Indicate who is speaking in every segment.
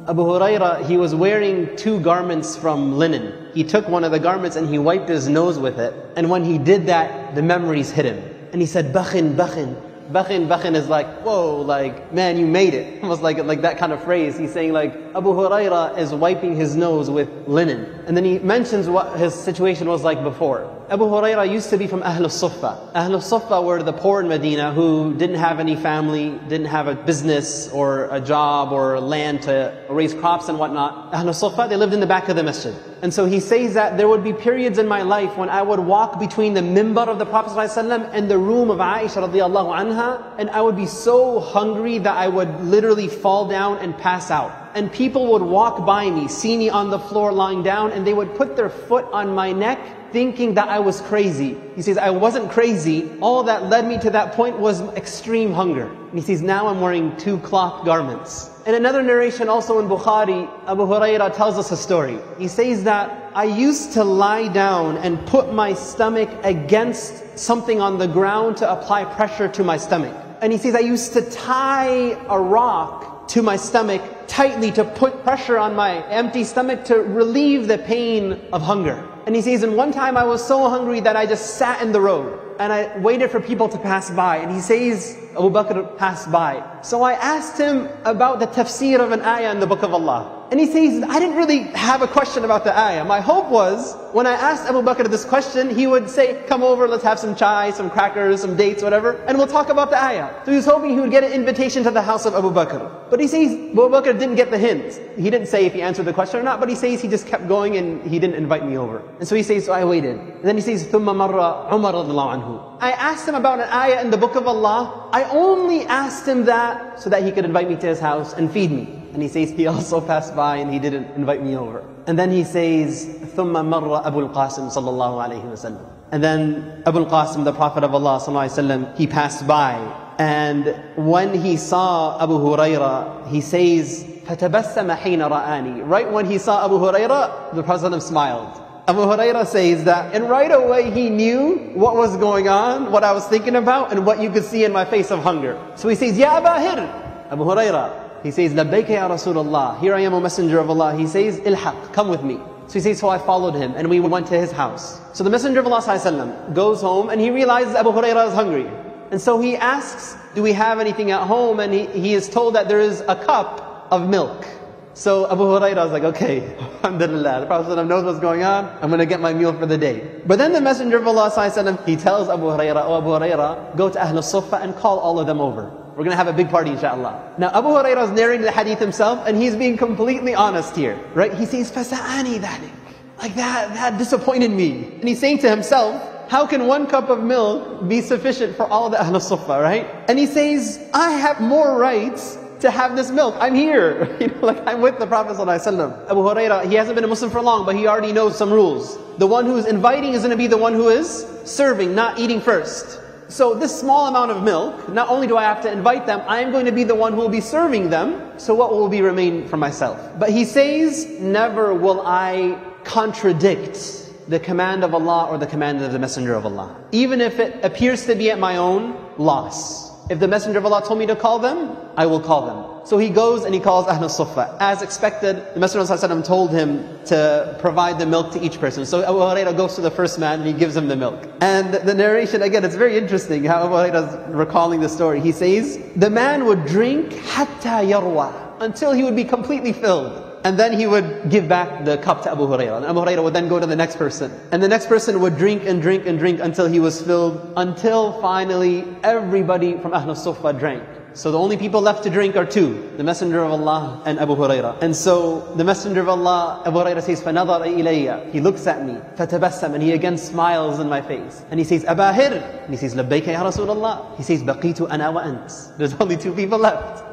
Speaker 1: Abu Huraira, he was wearing 2 garments from linen. He took one of the garments and he wiped his nose with it. And when he did that, the memories hit him. And he said, Bakhin, Bakhin. Bakhin, Bakhin is like, whoa, like, man, you made it. Almost like that kind of phrase. He's saying like, Abu Huraira is wiping his nose with linen. And then he mentions what his situation was like before. Abu Huraira used to be from Ahlul Suffah. Ahlul Suffah were the poor in Medina who didn't have any family, didn't have a business or a job or land to raise crops and whatnot. Ahlul Suffah, they lived in the back of the masjid. And so he says that there would be periods in my life when I would walk between the mimbar of the Prophet ﷺ and the room of Aisha radiallahu anha, and I would be so hungry that I would literally fall down and pass out. And people would walk by me, see me on the floor lying down, and they would put their foot on my neck thinking that I was crazy. He says, I wasn't crazy. All that led me to that point was extreme hunger. And he says, now I'm wearing 2 cloth garments. In another narration also in Bukhari, Abu Huraira tells us a story. He says that I used to lie down and put my stomach against something on the ground to apply pressure to my stomach. And he says, I used to tie a rock to my stomach tightly to put pressure on my empty stomach to relieve the pain of hunger. And he says, and one time I was so hungry that I just sat in the road and I waited for people to pass by. And he says, Abu Bakr passed by. So I asked him about the tafsir of an ayah in the book of Allah. And he says, I didn't really have a question about the ayah. My hope was, when I asked Abu Bakr this question, he would say, come over, let's have some chai, some crackers, some dates, whatever, and we'll talk about the ayah. So he was hoping he would get an invitation to the house of Abu Bakr. But he says, Abu Bakr didn't get the hint. He didn't say if he answered the question or not, but he says he just kept going and he didn't invite me over. And so he says, so I waited. And then he says, ثُمَّ مَرَّ عُمَرَ رَضِيَ اللَّهُ عَنْهُ. I asked him about an ayah in the book of Allah. I only asked him that so that he could invite me to his house and feed me. And he says he also passed by and he didn't invite me over. And then he says, ثُمَّ مَرَّ أَبُو الْقَاسِمِ صلى الله عليه وسلم. And then Abu al-Qasim, the Prophet of Allah sallallahu alaihi wasallam, he passed by. And when he saw Abu Huraira, he says, فَتَبَسَّمَ حِينَ رَآنِي. Right when he saw Abu Huraira, the Prophet smiled. Abu Huraira says that, and right away he knew what was going on, what I was thinking about, and what you could see in my face of hunger. So he says, Ya Aba Hir, Abu Huraira. He says, Labbayka ya Rasulullah. Here I am, a messenger of Allah. He says, Ilhaq, come with me. So he says, so I followed him and we went to his house. So the Messenger of Allah ﷺ goes home and he realizes Abu Huraira is hungry. And so he asks, do we have anything at home? And he is told that there is a cup of milk. So Abu Huraira is like, okay, alhamdulillah, the Prophet ﷺ knows what's going on, I'm going to get my meal for the day. But then the Messenger of Allah ﷺ, he tells Abu Huraira, oh Abu Huraira, go to Ahlul Suffah and call all of them over. We're going to have a big party inshaAllah. Now Abu Huraira is narrating the hadith himself and he's being completely honest here. Right? He says, فَسَعَانِي ذَلِكَ. Like that disappointed me. And he's saying to himself, how can 1 cup of milk be sufficient for all the Ahlul Suffah, right? And he says, I have more rights to have this milk. I'm here. Like I'm with the Prophet ﷺ. Abu Huraira, he hasn't been a Muslim for long, but he already knows some rules. The one who is inviting is going to be the one who is serving, not eating first. So this small amount of milk, not only do I have to invite them, I am going to be the one who will be serving them. So what will be remain for myself? But he says, never will I contradict the command of Allah or the command of the Messenger of Allah. Even if it appears to be at my own loss. If the Messenger of Allah told me to call them, I will call them. So he goes and he calls Ahlul Suffah. As expected, the Messenger of Allah told him to provide the milk to each person. So Abu Huraira goes to the first man and he gives him the milk. And the narration, again, it's very interesting how Abu Huraira is recalling the story. He says, the man would drink حَتَّى يَرْوَى, until he would be completely filled. And then he would give back the cup to Abu Huraira. And Abu Huraira would then go to the next person. And the next person would drink and drink and drink until he was filled. Until finally everybody from Ahlul Suffah drank. So the only people left to drink are 2. The Messenger of Allah and Abu Huraira. And so the Messenger of Allah, Abu Huraira says, فَنَظَرَ إِلَيَّ. He looks at me. فَتَبَسَّمَ. And he again smiles in my face. And he says, Aba Hir. And he says, لَبَّيْكَ يَا رَسُولَ اللَّهِ. He says, بَقِيتُ أَنَا وَأَنْتِ. There's only 2 people left.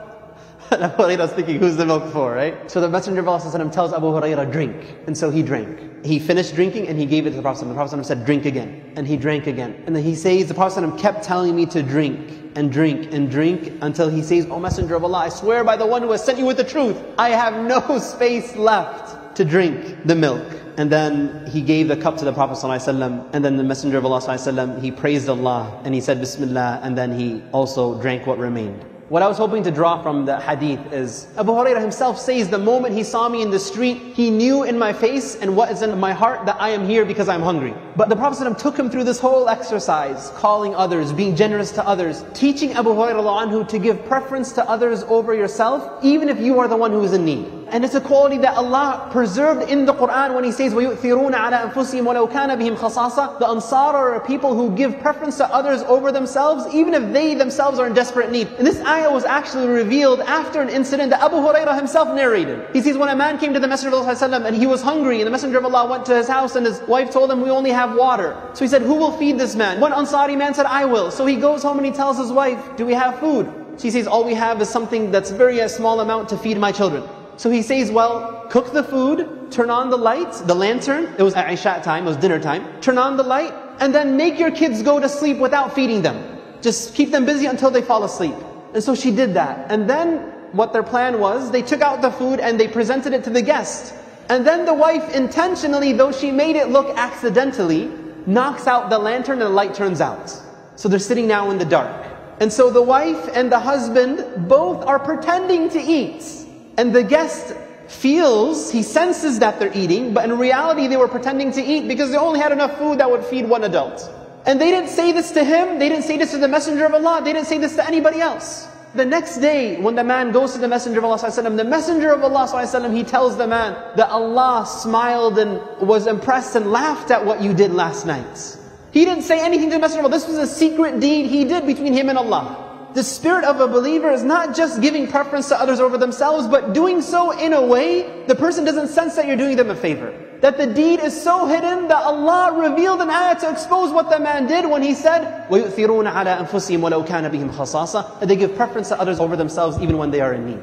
Speaker 1: And Abu Huraira is thinking, who's the milk for, right? So the Messenger of Allah tells Abu Huraira, drink. And so he drank. He finished drinking and he gave it to the Prophet. The Prophet said, drink again. And he drank again. And then he says, the Prophet kept telling me to drink and drink and drink until he says, O Messenger of Allah, I swear by the one who has sent you with the truth, I have no space left to drink the milk. And then he gave the cup to the Prophet ﷺ, and then the Messenger of Allah ﷺ, he praised Allah and he said Bismillah, and then he also drank what remained. What I was hoping to draw from the hadith is, Abu Hurairah himself says, the moment he saw me in the street, he knew in my face and what is in my heart that I am here because I'm hungry. But the Prophet ﷺ took him through this whole exercise, calling others, being generous to others, teaching Abu Hurairah anhu to give preference to others over yourself, even if you are the one who is in need. And it's a quality that Allah preserved in the Qur'an when He says, وَيُؤْثِرُونَ عَلَىٰ أَنفُسِهِمْ وَلَوْ كَانَ بِهِمْ خَصَاصَةٌ. The Ansar are people who give preference to others over themselves, even if they themselves are in desperate need. And this ayah was actually revealed after an incident that Abu Hurairah himself narrated. He says, when a man came to the Messenger of Allah ﷺ and he was hungry, and the Messenger of Allah went to his house and his wife told him, we only have water. So he said, who will feed this man? One Ansari man said, I will. So he goes home and he tells his wife, do we have food? She says, all we have is something that's a small amount to feed my children. So he says, well, cook the food, turn on the lights, the lantern. It was at Isha time, it was dinner time. Turn on the light, and then make your kids go to sleep without feeding them. Just keep them busy until they fall asleep. And so she did that. And then what their plan was, they took out the food and they presented it to the guest. And then the wife intentionally, though she made it look accidentally, knocks out the lantern and the light turns out. So they're sitting now in the dark. And so the wife and the husband both are pretending to eat. And the guest feels, he senses that they're eating, but in reality they were pretending to eat because they only had enough food that would feed one adult. And they didn't say this to him, they didn't say this to the Messenger of Allah, they didn't say this to anybody else. The next day, when the man goes to the Messenger of Allah ﷺ, the Messenger of Allah ﷺ, he tells the man that Allah smiled and was impressed and laughed at what you did last night. He didn't say anything to the Messenger of Allah. This was a secret deed he did between him and Allah. The spirit of a believer is not just giving preference to others over themselves, but doing so in a way the person doesn't sense that you're doing them a favor. That the deed is so hidden that Allah revealed an ayah to expose what the man did when he said, وَيُؤْثِرُونَ عَلَىٰ أَنفُسِهِمْ وَلَوْ كَانَ بِهِمْ خَصَاصَةٌ. That they give preference to others over themselves even when they are in need.